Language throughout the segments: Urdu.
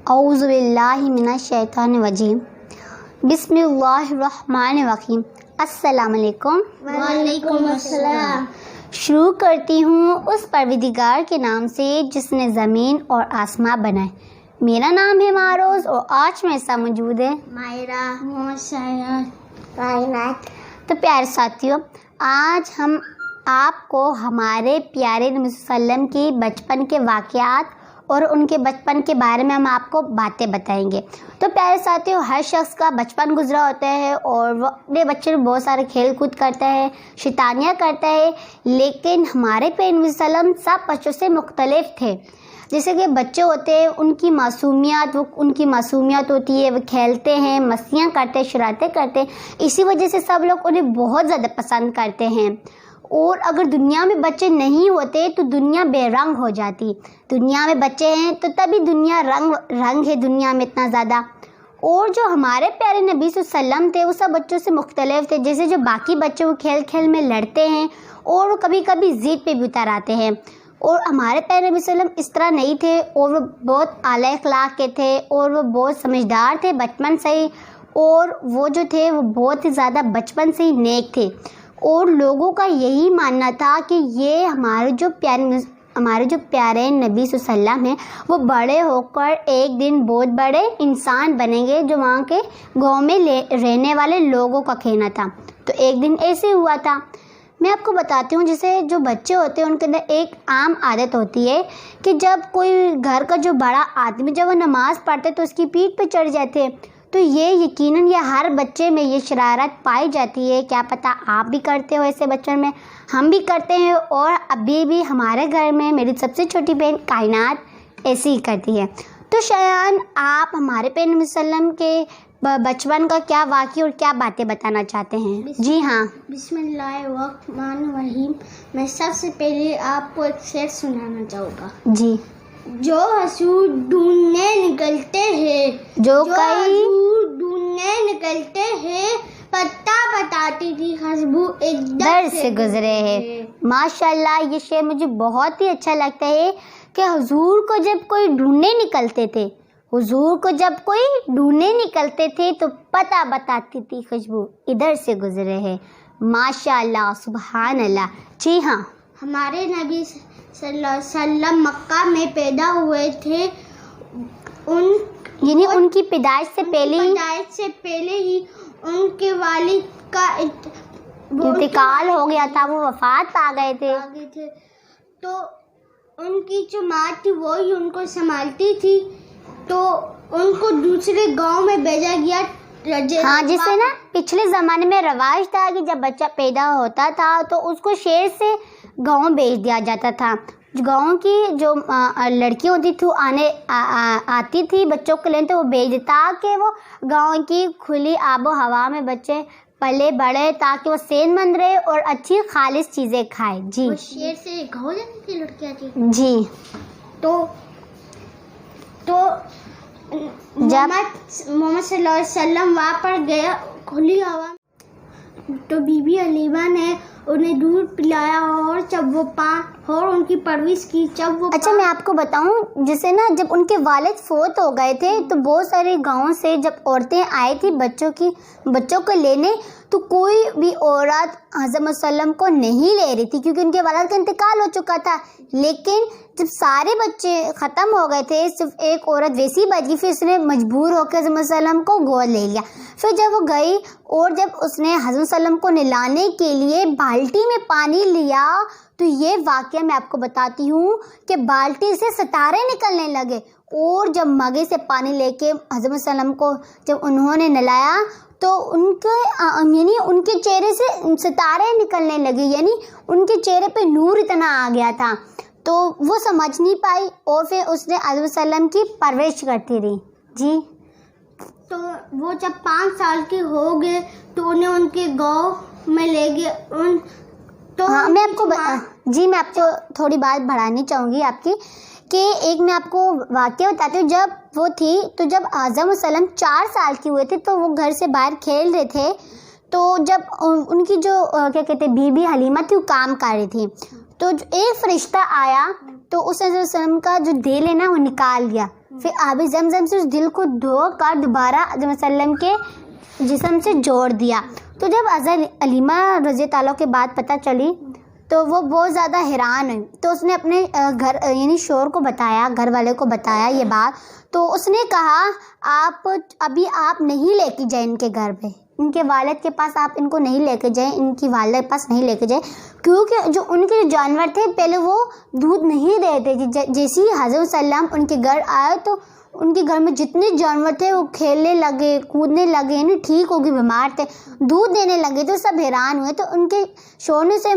اعوذ باللہ من الشیطان الرجیم بسم اللہ الرحمن الرحیم۔ السلام علیکم۔ وعلیکم السلام۔ شروع کرتی ہوں اس پروردگار کے نام سے جس نے زمین اور آسمان بنائے۔ میرا نام ہے معروز اور آج میرے ساتھ موجود ہے مائرہ، محمد سایہ، کائنات۔ تو پیارے ساتھیوں، آج ہم آپ کو ہمارے پیارے نبی صلی اللہ علیہ وسلم کی بچپن کے واقعات اور ان کے بچپن کے بارے میں ہم آپ کو باتیں بتائیں گے۔ تو پیارے ساتھیوں، ہر شخص کا بچپن گزرا ہوتا ہے اور وہ اپنے بچے میں بہت سارے کھیل کود کرتا ہے، شیطانیاں کرتا ہے، لیکن ہمارے پیارے نبی صلی اللہ علیہ وسلم سب بچوں سے مختلف تھے۔ جیسے کہ بچے ہوتے ہیں، ان کی معصومیت ہوتی ہے، وہ کھیلتے ہیں، مستیاں کرتے ہیں، شرارتیں کرتے ہیں، اسی وجہ سے سب لوگ انہیں بہت زیادہ پسند کرتے ہیں۔ اور اگر دنیا میں بچے نہیں ہوتے تو دنیا بے رنگ ہو جاتی۔ دنیا میں بچے ہیں تو تبھی دنیا رنگ ہے دنیا میں اتنا زیادہ۔ اور جو ہمارے پیارے نبی صلی اللہ علیہ وسلم تھے وہ سب بچوں سے مختلف تھے۔ جیسے جو باقی بچے وہ کھیل کھیل میں لڑتے ہیں اور وہ کبھی کبھی ضد پہ بھی اتر آتے ہیں، اور ہمارے پیارے نبی صلی اللہ علیہ وسلم اس طرح نہیں تھے، اور وہ بہت اعلیٰ اخلاق کے تھے اور وہ بہت سمجھدار تھے بچپن سے ہی، اور وہ جو تھے وہ بہت ہی زیادہ بچپن سے ہی نیک تھے۔ اور لوگوں کا یہی ماننا تھا کہ یہ ہمارے جو پیارے نبی صلی اللہ علیہ وسلم ہیں وہ بڑے ہو کر ایک دن بہت بڑے انسان بنیں گے، جو وہاں کے گاؤں میں رہنے والے لوگوں کا کہنا تھا۔ تو ایک دن ایسے ہوا تھا۔ میں آپ کو بتاتی ہوں، جیسے جو بچے ہوتے ہیں ان کے اندر ایک عام عادت ہوتی ہے کہ جب کوئی گھر کا جو بڑا آدمی جب وہ نماز پڑھتے تو اس کی پیٹھ پہ چڑھ جاتے ہیں۔ تو یہ یقیناً یہ ہر بچے میں یہ شرارت پائی جاتی ہے۔ کیا پتہ آپ بھی کرتے ہو ایسے بچوں میں، ہم بھی کرتے ہیں، اور ابھی بھی ہمارے گھر میں میری سب سے چھوٹی بہن کائنات ایسی ہی کرتی ہے۔ تو شایان، آپ ہمارے پیارے نبی صلی اللہ علیہ وسلم کے بچپن کا کیا واقعہ اور کیا باتیں بتانا چاہتے ہیں؟ جی ہاں، بسم اللہ الرحمن الرحیم۔ میں سب سے پہلے آپ کو ایک شعر سنانا چاہوں گا۔ جی۔ جو حسود ڈھونڈنے نکلتے ہیں، ڈھونڈنے نکلتے ہیں، پتہ بتاتی تھی خوشبو ایک در سے گزرے ہیں۔ ماشاءاللہ، یہ شعر مجھے بہت ہی اچھا لگتا ہے کہ حضور کو جب کوئی ڈھونڈنے نکلتے تھے تو پتہ بتاتی تھی خوشبو ادھر سے گزرے ہیں۔ ماشاءاللہ، سبحان اللہ۔ جی ہاں، ہمارے نبی صلی اللہ علیہ وسلم مکہ میں پیدا ہوئے تھے۔ یعنی ان کی پیدائش سے پہلے ہی ان کے والد کا انتقال ہو گیا تھا، وہ وفات پا گئے تھے۔ تو ان کی جو ماں تھی وہی ان کو سنبھالتی تھی، تو ان کو دوسرے گاؤں میں بھیجا گیا۔ ہاں، جسے نا پچھلے زمانے میں رواج تھا کہ جب بچہ پیدا ہوتا تھا تو اس کو شہر سے گاؤں بھیج دیا جاتا تھا۔ گاؤں کی جو لڑکیاں ہوتی تھی آتی تھی بچوں کو لینے، تو وہ بھیج دیتا کہ وہ گاؤں کی کھلی آب و ہوا میں بچے پلے بڑھے تاکہ وہ صحت مند رہے اور اچھی خالص چیزیں کھائے۔ جی، شہر سے گاؤں جاتی تھی لڑکیاں تھی۔ جی، تو جب محمد صلی اللہ علیہ وسلم وہاں پر گیا کھلی ہوا، تو بی بی حلیمہ نے انہیں دودھ پلایا اور اور ان کی پرورش کی۔ اچھا، میں آپ کو بتاؤں، جیسے نا جب ان کے والد فوت ہو گئے تھے تو بہت سارے گاؤں سے جب عورتیں آئی تھی بچوں کو لینے، تو کوئی بھی عورت حضرت صلی اللہ علیہ وسلم کو نہیں لے رہی تھی کیونکہ ان کے والد کا انتقال ہو چکا تھا۔ لیکن جب سارے بچے ختم ہو گئے تھے، صرف ایک عورت ویسی بچ گئی، پھر اس نے مجبور ہو کے حضرت صلی اللہ علیہ وسلم کو گود لے لیا۔ پھر جب وہ گئی اور جب اس نے حضرت صلی اللہ علیہ وسلم کو نہلانے کے لیے بالٹی میں پانی لیا، تو یہ واقعہ میں آپ کو بتاتی ہوں کہ بالٹی سے ستارے نکلنے لگے، اور جب مگے سے پانی لے کے حضرت صلی اللہ علیہ وسلم کو جب انہوں نے نہلایا تو ان کے چہرے سے ستارے نکلنے لگے، یعنی ان کے چہرے پہ نور اتنا آ گیا تھا۔ تو وہ سمجھ نہیں پائی، اور پھر اس نے حضرت صلی اللہ علیہ وسلم کی پرورش کرتی رہی۔ جی، تو وہ جب 5 سال کے ہو گئے تو انہیں ان کے گاؤں میں لے گئے۔ ہاں، میں آپ کو تھوڑی بات بڑھانی چاہوں گی آپ کی، کہ ایک میں آپ کو واقعہ بتاتی ہوں۔ جب وہ تھی تو جب اعظم وسلم 4 سال کی ہوئے تھے تو وہ گھر سے باہر کھیل رہے تھے، تو جب ان کی جو کیا کہتے ہیں بی بی حلیمہ تھی وہ کام کر رہی تھی، تو ایک فرشتہ آیا تو اس نے حضرت وسلم کا جو دل ہے نا وہ نکال دیا، پھر آب زمزم سے اس دل کو دھو کر دوبارہ حضرت وسلم کے جسم سے جوڑ دیا. تو جب حضرت علیمہ رضی تعالیٰ کے بات پتہ چلی تو وہ بہت زیادہ حیران ہوئی. تو اس نے اپنے گھر یعنی شوہر کو بتایا, گھر والے کو بتایا یہ بات. تو اس نے کہا آپ نہیں لے کے جائیں ان کے گھر پہ, ان کے والد کے پاس آپ ان کو نہیں لے کے جائیں, ان کی والدہ کے پاس نہیں لے کے جائیں, کیونکہ جو ان کے جانور تھے پہلے وہ دودھ نہیں دیتے تھے. جیسے ہی حضرت وسلم ان کے گھر آئے تو ان کے گھر میں جتنے جانور تھے وہ کھیلنے لگے, کودنے لگے, یعنی ٹھیک ہو گئے, بیمار تھے, دودھ دینے لگے. تو سب حیران ہوئے. تو ان کے شوہر نے اسے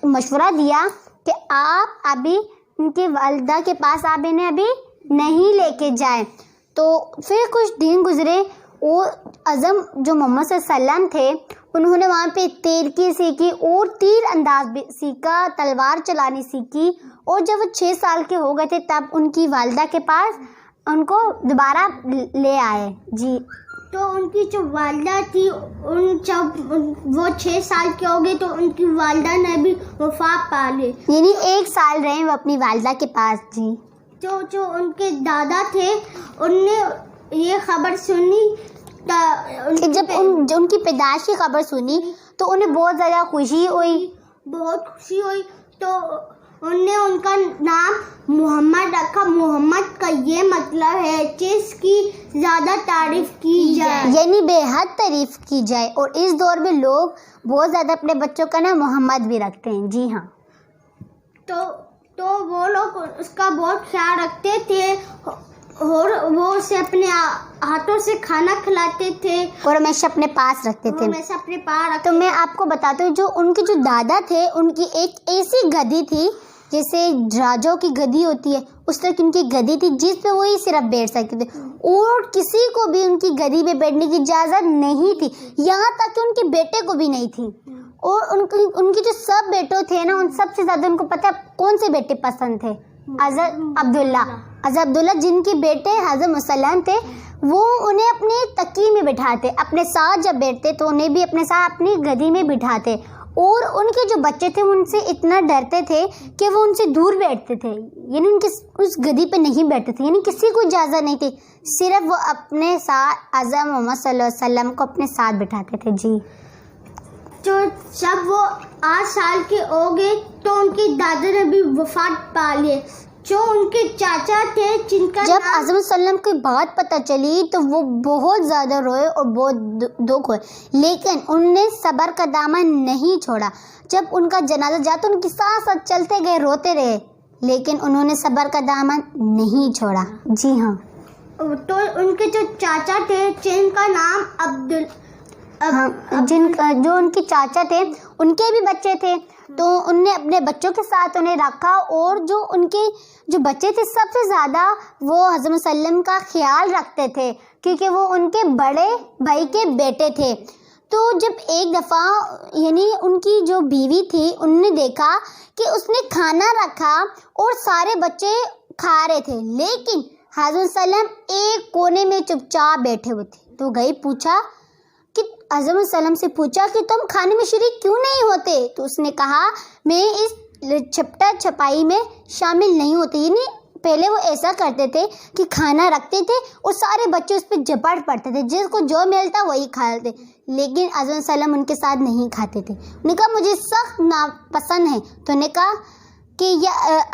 مشورہ دیا کہ آپ ابھی ان کی والدہ کے پاس آپ انہیں ابھی نہیں لے کے جائیں. تو پھر کچھ دن گزرے, وہ اعظم جو محمد صلی اللہ علیہ وسلم تھے انہوں نے وہاں پہ تیرکی سیکھی اور تیر انداز بھی سیکھا, تلوار چلانی سیکھی. اور جب وہ 6 سال کے ہو گئے تھے تب ان کی والدہ کے پاس ان کو دوبارہ لے آئے. جی تو ان کی جو والدہ تھی جب وہ 6 سال کے ہو گئے تو ان کی والدہ نے بھی وفات پا لی, یعنی 1 سال رہے وہ اپنی والدہ کے پاس. جی تو جو ان کے دادا تھے ان نے یہ خبر سنی کہ جب ان کی پیدائش کی خبر سنی تو انہیں بہت زیادہ خوشی ہوئی. تو ان نے ان کا نام محمد رکھا. محمد کا یہ مطلب ہے جس کی زیادہ تعریف کی جائے, یعنی بے حد تعریف کی جائے. اور اس دور میں لوگ بہت زیادہ اپنے بچوں کا نام محمد بھی رکھتے ہیں. جی ہاں, تو وہ لوگ اس کا بہت خیال رکھتے تھے اور وہ اسے اپنے ہاتھوں سے کھانا کھلاتے تھے اور ہمیشہ اپنے پاس رکھتے تھے. تو میں آپ کو بتاتی ہوں, جو ان کے جو دادا تھے ان کی ایک ایسی گدی تھی جیسے راجوں کی گدی ہوتی ہے, اس طرح کی ان کی گدی تھی جس پہ وہی صرف بیٹھ سکتے تھے, اور کسی کو بھی ان کی گدی پہ بیٹھنے کی اجازت نہیں تھی, یہاں تک کہ ان کے بیٹے کو بھی نہیں تھی. اور ان کے جو سب بیٹے تھے نا, ان سب سے زیادہ ان کو پتہ کون سے بیٹے پسند تھے؟ حضرت عبداللہ جن کے بیٹے حضرت مسلم تھے, وہ انہیں اپنے تکی میں بٹھاتے, اپنے ساتھ جب بیٹھتے تو انہیں بھی اپنے ساتھ اپنی گدی میں بٹھاتے. اور ان کے جو بچے تھے ان سے اتنا ڈرتے تھے کہ وہ ان سے دور بیٹھتے تھے, یعنی ان کے اس گدی پہ نہیں بیٹھتے تھے, یعنی کسی کو اجازت نہیں تھی, صرف وہ اپنے ساتھ اعظم محمد صلی اللہ علیہ وسلم کو اپنے ساتھ بٹھاتے تھے. جی تو جب وہ 8 سال کے ہو گئے تو ان کے دادا نے بھی وفات پا لیے. جو ان کے چاچا تھے جن کا جب اعظم وسلم کی بات پتہ چلی تو وہ بہت زیادہ روئے اور بہت دکھ ہوئے, لیکن ان نے صبر کا دامن نہیں چھوڑا. جب ان کا جنازہ جاتا ان کے ساتھ ساتھ چلتے گئے, روتے رہے, لیکن انہوں نے صبر کا دامن نہیں چھوڑا. جی ہاں, تو ان کے جو چاچا تھے جن کا نام جو ان کے چاچا تھے ان کے بھی بچے تھے, تو ان نے اپنے بچوں کے ساتھ انہیں رکھا. اور جو ان کے جو بچے تھے سب سے زیادہ وہ حضرت وسلم کا خیال رکھتے تھے, کیونکہ وہ ان کے بڑے بھائی کے بیٹے تھے. تو جب ایک دفعہ یعنی ان کی جو بیوی تھی ان نے دیکھا کہ اس نے کھانا رکھا اور سارے بچے کھا رہے تھے, لیکن حضرت وسلم ایک کونے میں چپ چاپ بیٹھے ہوئے تھے. تو گئی پوچھا کہ حضرت وسلم سے پوچھا کہ تم کھانے میں شریک کیوں نہیں ہوتے؟ تو اس نے کہا میں اس چھپٹا چھپائی میں شامل نہیں ہوتے. یعنی پہلے وہ ایسا کرتے تھے کہ کھانا رکھتے تھے اور سارے بچے اس پہ جپٹ پڑتے تھے, جس کو جو ملتا وہی کھاتے, لیکن حضرت وسلم ان کے ساتھ نہیں کھاتے تھے. انہوں نے کہا مجھے سخت ناپسند ہے. تو انہوں نے کہا کہ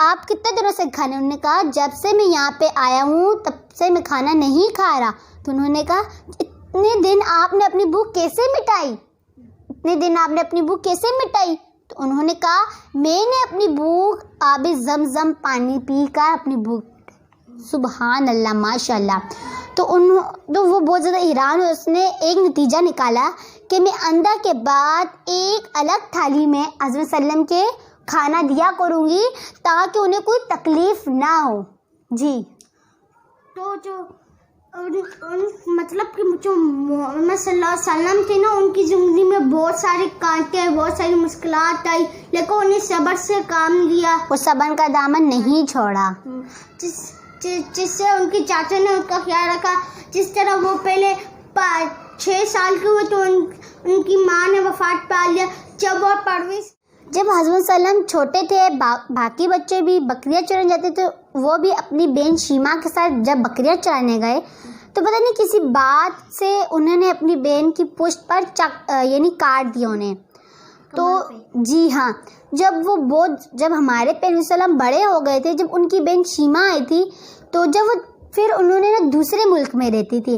آپ کتنے دنوں سے کھانے؟ انہوں نے کہا جب سے میں یہاں پہ آیا ہوں تب سے میں کھانا نہیں کھا رہا. تو انہوں نے کہا اتنے دن آپ نے اپنی بھوک کیسے مٹائی؟ تو انہوں نے کہا میں نے اپنی بھوک آب زمزم پانی پی کر اپنی بھوک. سبحان اللہ, ماشاء اللہ. تو وہ بہت زیادہ حیران ہوئے. اس نے ایک نتیجہ نکالا کہ میں اندر کے بعد ایک الگ تھالی میں حضرت وسلم کے کھانا دیا کروں گی تاکہ انہیں کوئی تکلیف نہ ہو. جی تو جو مطلب کہ جو محمد صلی اللہ علیہ وسلم تھے نا, ان کی زندگی میں بہت سارے کانٹے, بہت ساری مشکلات آئی, لیکن انہیں صبر سے کام لیا, وہ صبر کا دامن نہیں چھوڑا, جس سے ان کے چاچا نے ان کا خیال رکھا. جس طرح وہ پہلے 6 سال کے ہوئے تو ان کی ماں نے وفات پا لیا. جب وہ پرویز جب حضرت وسلم چھوٹے تھے باقی بچے بھی بکریاں چرنے جاتے تو وہ بھی اپنی بہن شیما کے ساتھ جب بکریاں چرانے گئے تو پتہ نہیں کسی بات سے انہوں نے اپنی بہن کی پشت پر کاٹ دیا انہیں. تو جی ہاں، جب ہمارے پیغمبر صلی اللہ علیہ وسلم بڑے ہو گئے تھے، جب ان کی بہن شیما آئی تھی، تو جب وہ پھر انہوں نے دوسرے ملک میں رہتی تھی،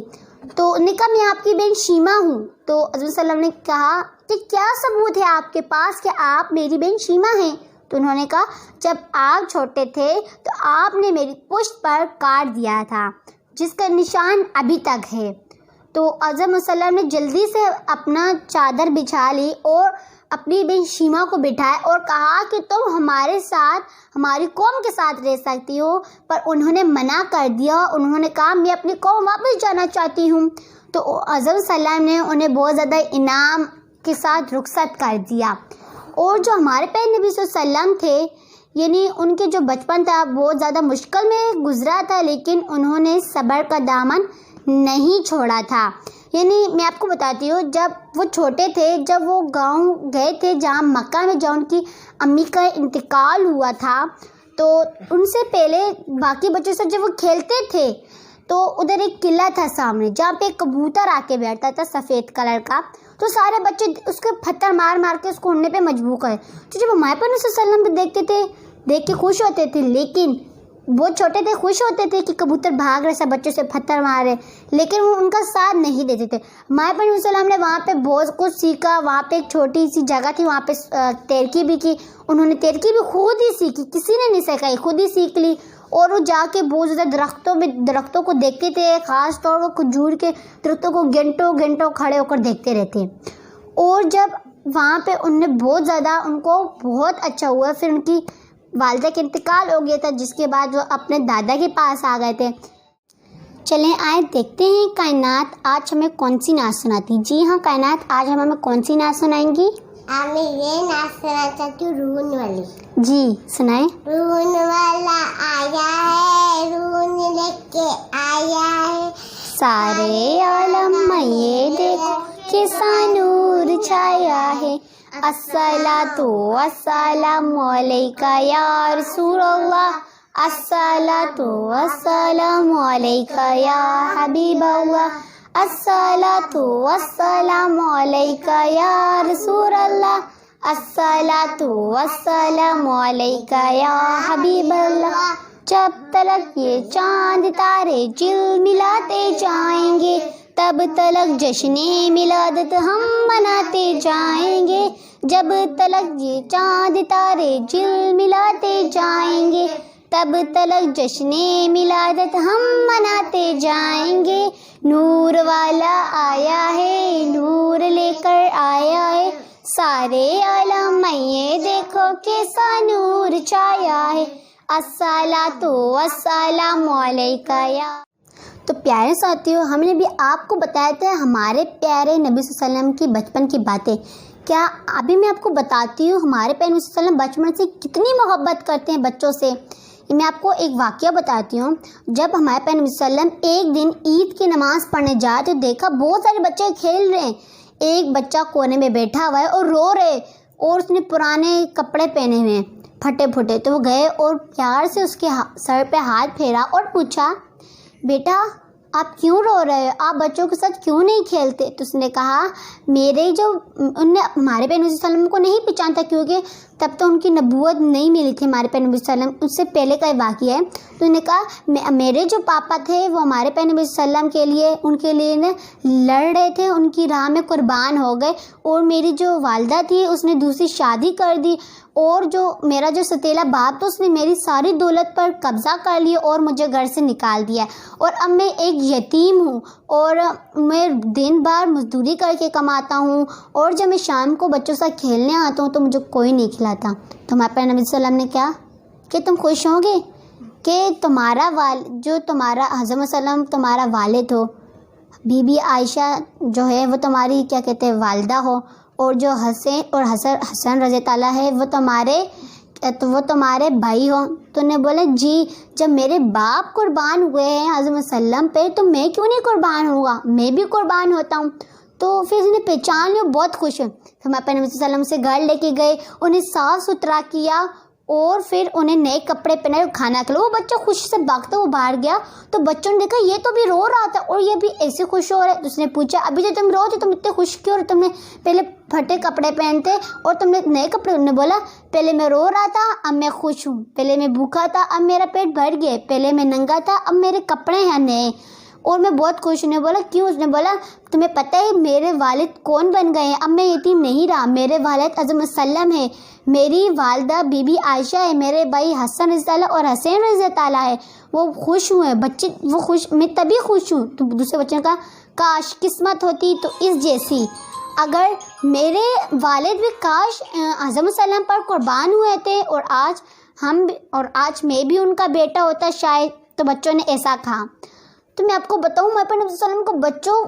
تو انہوں نے کہا میں آپ کی بہن شیما ہوں. تو حضرت صلی اللہ علیہ وسلم نے کہا کہ کیا ثبوت ہے آپ کے پاس کہ آپ میری بہن شیما ہیں؟ تو انہوں نے کہا جب آپ چھوٹے تھے تو آپ نے میری پشت پر کاٹ دیا تھا، جس کا نشان ابھی تک ہے. تو اعظم صلی اللہ علیہ وسلم نے جلدی سے اپنا چادر بچھا لی اور اپنی بہن شیما کو بٹھایا اور کہا کہ تم ہمارے ساتھ، ہماری قوم کے ساتھ رہ سکتی ہو. پر انہوں نے منع کر دیا. انہوں نے کہا میں اپنی قوم واپس جانا چاہتی ہوں. تو اعظم صلی اللہ علیہ وسلم نے انہیں بہت زیادہ انعام کے ساتھ رخصت کر دیا. اور جو ہمارے پیغمبر نبی صلی اللہ علیہ وسلم تھے، ان کے جو بچپن تھا بہت زیادہ مشکل میں گزرا تھا، لیکن انہوں نے صبر کا دامن نہیں چھوڑا تھا. میں آپ کو بتاتی ہوں، جب وہ چھوٹے تھے، جب وہ گاؤں گئے تھے جہاں مکہ میں جہاں ان کی امی کا انتقال ہوا تھا، تو ان سے پہلے باقی بچوں سے جب وہ کھیلتے تھے تو ادھر ایک قلعہ تھا سامنے جہاں پہ ایک کبوتر آ کے بیٹھتا تھا سفید کلر کا. تو سارے بچے اس کے پتھر مار مار کے اس کو اڑنے پہ مجبور کرے. تو جب ہمارے پیغمبر صلی اللہ علیہ وسلم دیکھتے تھے، دیکھ کے خوش ہوتے تھے، لیکن وہ چھوٹے تھے، خوش ہوتے تھے کہ کبوتر بھاگ رہے، سب بچوں سے پتھر مار رہے، لیکن وہ ان کا ساتھ نہیں دیتے تھے. ہمارے پیغمبر صلی اللہ علیہ وسلم نے وہاں پہ بہت کچھ سیکھا. وہاں پہ ایک چھوٹی سی جگہ تھی، وہاں پہ تیرکی بھی کی. انہوں نے تیرکی بھی خود ہی سیکھی، کسی نے نہیں سکھائی، خود ہی سیکھ لی. اور وہ جا کے بہت زیادہ درختوں کو دیکھتے تھے، خاص طور پر کھجور کے درختوں کو گھنٹوں کھڑے ہو کر دیکھتے رہتے. اور جب وہاں پہ بہت زیادہ ان کو بہت اچھا ہوا. پھر ان کی والدہ کا انتقال ہو گیا تھا، جس کے بعد وہ اپنے دادا کے پاس آ گئے تھے. چلیں آئے دیکھتے ہیں کائنات آج ہمیں کون سی نعت سناتی. جی ہاں، کائنات آج ہمیں کون سی نعت سنائیں گی؟ میں یہ نعت سنا چاہتی ہوں، رون والی. جی سنائیں. رون والا آیا ہے، رون لے کے آیا ہے، سارے عالم میں یہ دیکھو کیسا نور چھایا ہے. الصلاۃ والسلام علیکہ یا رسول اللہ، الصلاۃ والسلام علیکہ یا حبیب اللہ، الصلاۃ والسلام علیکہ یا رسول اللہ، الصلاۃ والسلام علیکہ یا حبیب اللہ. جب تلک یہ چاند تارے جل ملاتے جائیں گے، تب تلک جشن میلادت ہم مناتے جائیں گے. جب تلک یہ چاند تارے جل ملاتے جائیں گے، تب تلک جشن میلادت ہم مناتے جائیں گے. نور والا آیا ہے، نور لے کر آیا ہے، سارے عالم میں یہ دیکھو کیسا نور چھایا ہے. الصلاۃ والسلام علیکہ یا. تو پیارے ساتھیوں، ہم نے بھی آپ کو بتایا تھا ہمارے پیارے نبی صلی اللہ علیہ وسلم کی بچپن کی باتیں. کیا ابھی میں آپ کو بتاتی ہوں ہمارے پیارے نبی صلی اللہ علیہ وسلم بچپن سے کتنی محبت کرتے ہیں بچوں سے. میں آپ کو ایک واقعہ بتاتی ہوں. جب ہمارے پیارے نبی صلی اللہ علیہ وسلم ایک دن عید کی نماز پڑھنے جائے تو دیکھا بہت سارے بچے کھیل رہے ہیں. ایک بچہ کونے میں بیٹھا ہوا ہے اور رو رہے، اور اس نے پرانے کپڑے پہنے ہوئے ہیں پھٹے. تو وہ گئے اور پیار سے اس کے سر پہ ہاتھ پھیرا اور پوچھا، بیٹا آپ کیوں رو رہے ہو؟ آپ بچوں کے ساتھ کیوں نہیں کھیلتے؟ تو اس نے کہا ان نے ہمارے پیغمبر صلی اللہ علیہ وسلم کو نہیں پہچانتا، کیونکہ تب تو ان کی نبوت نہیں ملی تھی ہمارے پیغمبر صلی اللہ علیہ وسلم، اس سے پہلے کا واقعہ ہے. تو انہوں نے کہا میرے جو پاپا تھے وہ ہمارے پیغمبر صلی اللہ علیہ وسلم کے لیے ان کے لیے لڑ رہے تھے، ان کی راہ میں قربان ہو گئے. اور میری جو والدہ تھی اس نے دوسری شادی کر دی، اور جو میرا جو ستیلا باپ تو اس نے میری ساری دولت پر قبضہ کر لیا اور مجھے گھر سے نکال دیا. اور اب میں ایک یتیم ہوں، اور میں دن بھر مزدوری کر کے کماتا ہوں، اور جب میں شام کو بچوں سے کھیلنے آتا ہوں تو مجھے کوئی نہیں کھلاتا. تو ہمارے پیغمبر نبی صلی اللہ علیہ وسلم نے کیا کہ تم خوش ہوں گے کہ تمہارا جو تمہارا حضرت صلی اللہ علیہ وسلم تمہارا والد ہو، بی بی عائشہ جو ہے وہ تمہاری کیا کہتے ہیں والدہ ہو، اور جو حسن رضی تعالیٰ ہے وہ تمہارے بھائی ہو. تو نے بولا جی جب میرے باپ قربان ہوئے ہیں حضرت صلی اللہ علیہ وسلم پہ تو میں کیوں نہیں قربان ہوں گا، میں بھی قربان ہوتا ہوں. تو پھر اس نے پہچان لیا، بہت خوش ہوئے. پھر ہمارے نبی صلی اللہ علیہ وسلم سے گھر لے کے گئے، انہیں صاف ستھرا کیا اور پھر انہیں نئے کپڑے پہنائے اور کھانا کھلایا. وہ بچہ خوشی سے بھاگتا وہ باہر گیا تو بچوں نے دیکھا یہ تو بھی رو رہا تھا اور یہ بھی ایسے خوش ہو رہا ہے. اس نے پوچھا ابھی جو تم رو تھے تم اتنے خوش کیوں, اور تم نے پہلے پھٹے کپڑے پہنتے اور تم نے نئے کپڑے. انہوں نے بولا پہلے میں رو رہا تھا اب میں خوش ہوں, پہلے میں بھوکا تھا اب میرا پیٹ بھر گیا, پہلے میں ننگا تھا اب میرے کپڑے ہیں نئے اور میں بہت خوش ہوں. نے بولا کیوں؟ اس نے بولا تمہیں پتہ ہے میرے والد کون بن گئے ہیں, اب میں یتیم نہیں رہا. میرے والد اعظم السلم ہے, میری والدہ بی بی عائشہ ہے, میرے بھائی حسن رضی اللہ اور حسین رضی اللہ ہے. وہ خوش ہوئے بچے, وہ خوش, میں تبھی خوش ہوں. تو دوسرے بچے نے کہا کاش قسمت ہوتی تو اس جیسی, اگر میرے والد بھی کاش اعظم السلام پر قربان ہوئے تھے اور آج میں بھی ان کا بیٹا ہوتا شاید. تو بچوں نے ایسا کہا. تو میں آپ کو بتاؤں میں اپنے نبی صلی اللہ علیہ وسلم کو بچوں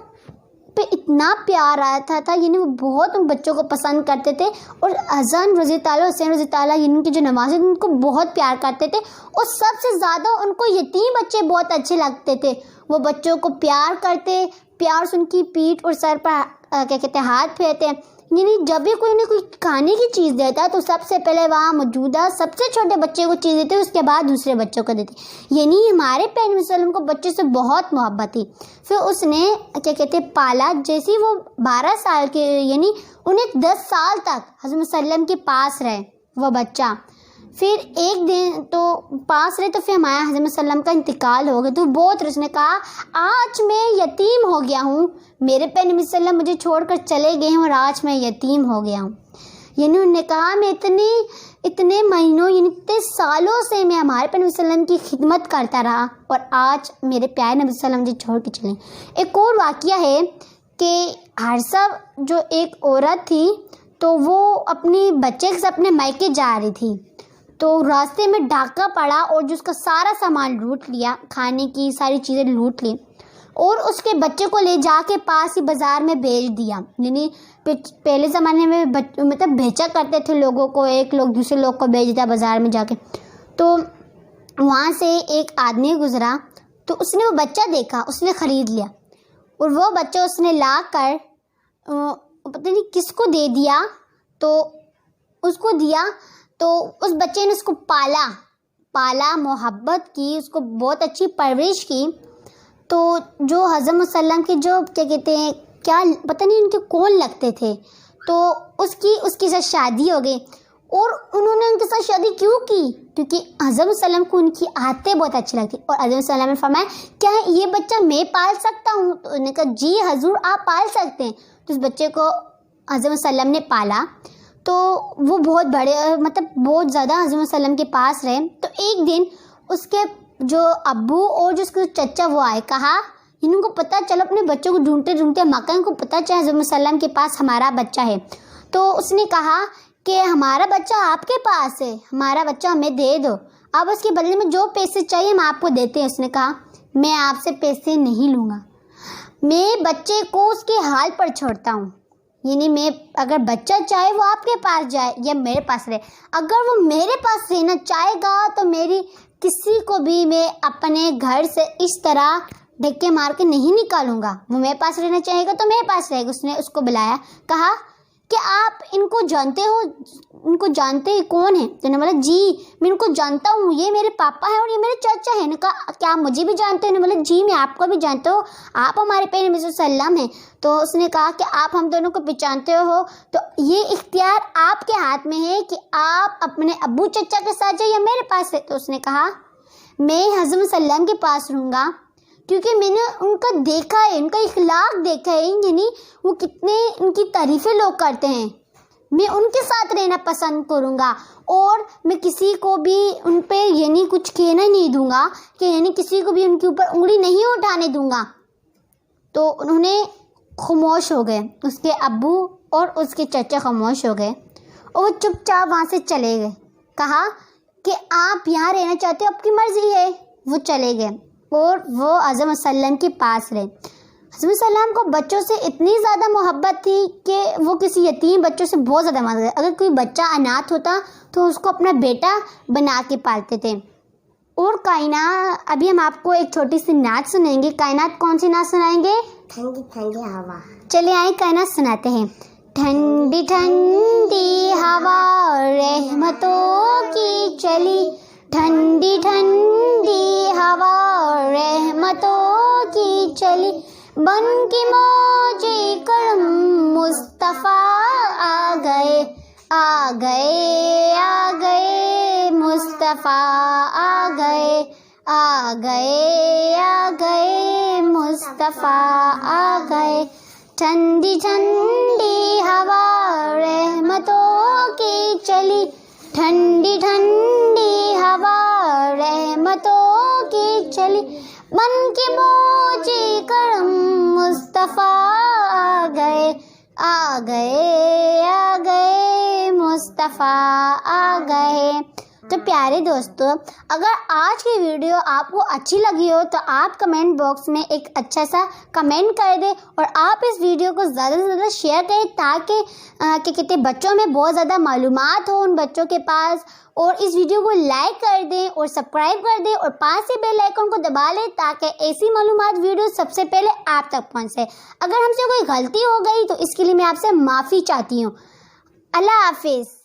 پہ اتنا پیار آتا تھا, یعنی وہ بہت ان بچوں کو پسند کرتے تھے. اور حسن رضی اللہ حسین رضی اللہ یعنی ان کی جو نمازیں ان کو بہت پیار کرتے تھے. اور سب سے زیادہ ان کو یتیم بچے بہت اچھے لگتے تھے. وہ بچوں کو پیار کرتے, پیار سے ان کی پیٹھ اور سر پر کیا کہتے ہیں ہاتھ پھیرتے. یعنی جب بھی کوئی کھانے کی چیز دیتا تو سب سے پہلے وہاں موجودہ سب سے چھوٹے بچے کو چیز دیتے, اس کے بعد دوسرے بچوں کو دیتے. یعنی ہمارے پیغمبر صلی اللہ علیہ وسلم کو بچے سے بہت محبت تھی. پھر اس نے کیا کہتے ہیں پالا. جیسے وہ 12 سال کے, یعنی انہیں 10 سال تک حضرت صلی اللہ علیہ وسلم کے پاس رہے وہ بچہ. پھر ایک دن تو پاس رہے تو پھر ہمارے حضرت صلی اللہ علیہ وسلم کا انتقال ہو گیا. تو بہت اس نے کہا آج میں یتیم ہو گیا ہوں, میرے پیغمبر صلی اللہ علیہ وسلم مجھے چھوڑ کر چلے گئے ہیں اور آج میں یتیم ہو گیا ہوں. یعنی انہوں نے کہا میں اتنے مہینوں یعنی اتنے سالوں سے میں ہمارے پیغمبر صلی اللہ علیہ وسلم کی خدمت کرتا رہا اور آج میرے پیارے نبی صلی اللہ علیہ وسلم مجھے چھوڑ کے چلے. ایک اور واقعہ ہے کہ حارثہ جو ایک عورت تھی تو وہ اپنی بچے کے ساتھ اپنے مائکے جا رہی تھی. تو راستے میں ڈاکہ پڑا اور جو اس کا سارا سامان لوٹ لیا, کھانے کی ساری چیزیں لوٹ لی اور اس کے بچے کو لے جا کے پاس ہی بازار میں بیچ دیا. یعنی پہلے زمانے میں مطلب بیچا کرتے تھے لوگوں کو, ایک لوگ دوسرے لوگ کو بیچ دیا بازار میں جا کے. تو وہاں سے ایک آدمی گزرا تو اس نے وہ بچہ دیکھا, اس نے خرید لیا اور وہ بچہ اس نے لا کر پتہ نہیں کس کو دے دیا. تو اس کو دیا تو اس بچے نے اس کو پالا محبت کی, اس کو بہت اچھی پرورش کی. تو جو حضرت صلی اللہ علیہ وسلم کے جو کیا کہتے ہیں کیا پتہ نہیں ان کے کون لگتے تھے, تو اس کے ساتھ شادی ہو گئی. اور انہوں نے ان کے ساتھ شادی کیوں کی؟ کیونکہ حضرت صلی اللہ علیہ وسلم کو ان کی عادتیں بہت اچھی لگتی. اور حضرت صلی اللہ علیہ وسلم نے فرمایا کیا یہ بچہ میں پال سکتا ہوں؟ تو انہوں نے کہا جی حضور آپ پال سکتے ہیں. تو اس بچے کو حضرت صلی اللہ علیہ وسلم نے پالا. تو وہ بہت بڑے مطلب بہت زیادہ حضرت صلی اللہ علیہ وسلم کے پاس رہے. تو ایک دن اس کے جو ابو اور جو اس کے چچا وہ آئے, کہا ان کو پتہ چلو اپنے بچوں کو ڈھونڈتے مکہ ان کو پتہ چلا حضرت صلی اللہ علیہ وسلم کے پاس ہمارا بچہ ہے. تو اس نے کہا کہ ہمارا بچہ آپ کے پاس ہے, ہمارا بچہ ہمیں دے دو, اب اس کے بدلے میں جو پیسے چاہیے ہم آپ کو دیتے ہیں. اس نے کہا میں آپ سے پیسے نہیں لوں گا, میں بچے کو اس کے حال پر چھوڑتا ہوں. یعنی میں اگر بچہ چاہے وہ آپ کے پاس جائے یا میرے پاس رہے, اگر وہ میرے پاس رہنا چاہے گا تو میری کسی کو بھی میں اپنے گھر سے اس طرح دھکے مار کے نہیں نکالوں گا. وہ میرے پاس رہنا چاہے گا تو میرے پاس رہے گا. اس نے اس کو بلایا, کہا کہ آپ ان کو جانتے ہو, ان کو جانتے ہیں کون ہیں؟ تو نے بولا جی میں ان کو جانتا ہوں, یہ میرے پاپا ہیں اور یہ میرے چاچا ہیں. نے کہا کیا آپ مجھے بھی جانتے ہیں؟ نے بولا جی میں آپ کو بھی جانتا ہوں, آپ ہمارے پیغمبر صلی اللہ علیہ وسلم ہیں. تو اس نے کہا کہ آپ ہم دونوں کو پہچانتے ہو تو یہ اختیار آپ کے ہاتھ میں ہے کہ آپ اپنے ابو چچا کے ساتھ جائیں یا میرے پاس ہے. تو اس نے کہا میں حضرت صلی اللہ علیہ وسلم کے پاس رہوں گا کیونکہ میں نے ان کا دیکھا ہے, ان کا اخلاق دیکھا ہے, یعنی وہ کتنے ان کی تعریفیں لوگ کرتے ہیں. میں ان کے ساتھ رہنا پسند کروں گا اور میں کسی کو بھی ان پہ یعنی کچھ کہنا نہیں دوں گا, کہ یعنی کسی کو بھی ان کے اوپر انگلی نہیں اٹھانے دوں گا. تو انہوں نے خاموش ہو گئے, اس کے ابو اور اس کے چچا خاموش ہو گئے اور وہ چپ چاپ وہاں سے چلے گئے. کہا کہ آپ یہاں رہنا چاہتے ہو آپ کی مرضی ہے. وہ چلے گئے اور وہ حضرت صلی اللہ علیہ وسلم کے پاس رہے. حضرت صلی اللہ علیہ وسلم کو بچوں سے اتنی زیادہ محبت تھی کہ وہ کسی یتیم بچوں سے بہت زیادہ محبت کرتے. اگر کوئی بچہ اناتھ ہوتا تو اس کو اپنا بیٹا بنا کے پالتے تھے. اور کائنات, ابھی ہم آپ کو ایک چھوٹی سی نعت سنائیں گے. کائنات کون سی نعت سنائیں گے؟ ٹھنڈی ٹھنڈی ہوا. چلے آئیں کائنات سناتے ہیں. ٹھنڈی ٹھنڈی ہوا رحمتوں کی چلی، ٹھنڈی ٹھنڈی ہوا رحمتوں کی چلی، بن کے موجے کرم مصطفیٰ آ گئے، آ گئے، آ گئے مصطفیٰ آ گئے، آ گئے، آ گئے مصطفیٰ آ گئے، ٹھنڈی ٹھنڈی ہوا رحمتوں کی چلی، ٹھنڈی ٹھنڈی ہوا رحمتوں کی چلی، بن کے موجے کرم مصطفیٰ آ گئے، آ گئے، آ گئے مصطفیٰ آ گئے۔ تو پیارے دوستو، اگر آج کی ویڈیو آپ کو اچھی لگی ہو تو آپ کمنٹ باکس میں ایک اچھا سا کمنٹ کر دیں، اور آپ اس ویڈیو کو زیادہ سے زیادہ شیئر کریں تاکہ کہتے بچوں میں بہت زیادہ معلومات ہو ان بچوں کے پاس، اور اس ویڈیو کو لائک کر دیں اور سبسکرائب کر دیں اور پاس سے بیل آئیکن کو دبا لیں تاکہ ایسی معلومات ویڈیو سب سے پہلے آپ تک پہنچے۔ اگر ہم سے کوئی غلطی ہو گئی تو اس کے لیے میں آپ سے معافی چاہتی ہوں۔ اللہ حافظ۔